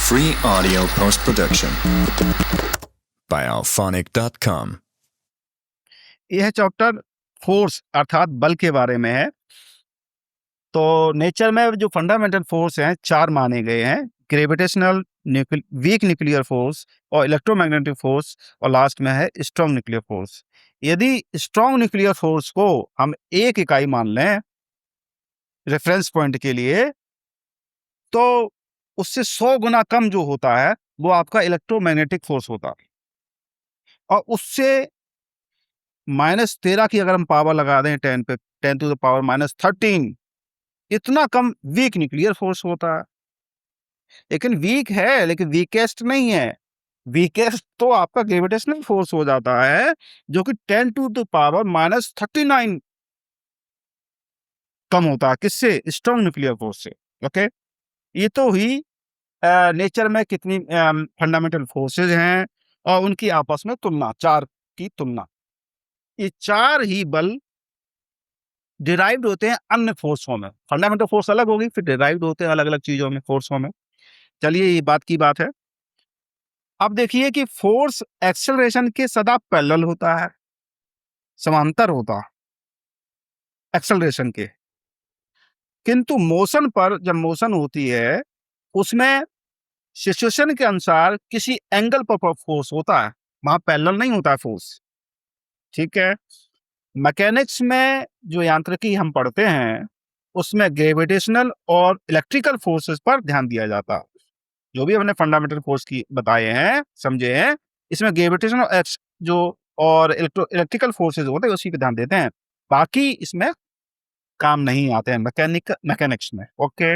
Free audio post-production by alphonic.com. यह chapter force अर्थात बल के बारे में है। तो नेचर में जो फंडामेंटल फोर्स हैं चार माने गए हैं: ग्रेविटेशनल, वीक न्यूक्लियर फोर्स और इलेक्ट्रोमैग्नेटिक फोर्स, और लास्ट में है स्ट्रॉन्ग न्यूक्लियर फोर्स। यदि स्ट्रॉन्ग न्यूक्लियर फोर्स को हम एक इकाई मान लें रेफरेंस पॉइंट के लिए, तो उससे 100 गुना कम जो होता है वो आपका इलेक्ट्रोमैग्नेटिक फोर्स होता है, और उससे -13 की अगर हम पावर लगा दें 10 पे, 10 टू द पावर -13, इतना कम वीक न्यूक्लियर फोर्स होता है। लेकिन वीक है, लेकिन वीकेस्ट नहीं है। वीकेस्ट तो आपका ग्रेविटेशनल फोर्स हो जाता है, जो कि 10 टू द पावर -39 कम होता है। किससे? स्ट्रॉन्ग न्यूक्लियर फोर्स से। ओके, ये तो हुई नेचर में कितनी फंडामेंटल फोर्सेज हैं और उनकी आपस में तुलना, चार की तुलना। ये चार ही बल डिराइव्ड होते हैं अन्य फोर्सों में। फंडामेंटल फोर्स अलग होगी, फिर डिराइव्ड होते हैं अलग अलग चीजों में, फोर्सों में। चलिए, ये बात की बात है। अब देखिए कि फोर्स एक्सेलरेशन के सदा पैरेलल होता है, समांतर होता है एक्सेलरेशन के। किंतु मोशन पर जब मोशन होती है, उसमें सिचुएशन के अनुसार किसी एंगल पर फोर्स होता है, वहां पैरेलल नहीं होता है फोर्स। ठीक है। मैकेनिक्स में जो यांत्रिकी हम पढ़ते हैं, उसमें ग्रेविटेशनल और इलेक्ट्रिकल फोर्सेस पर ध्यान दिया जाता है। जो भी हमने फंडामेंटल फोर्स की बताए हैं, समझे हैं, इसमें ग्रेविटेशनल और इलेक्ट्रिकल फोर्सेस होते हैं, उसी पे ध्यान देते हैं। बाकी इसमें काम नहीं आते हैं मैकेनिक्स में। ओके।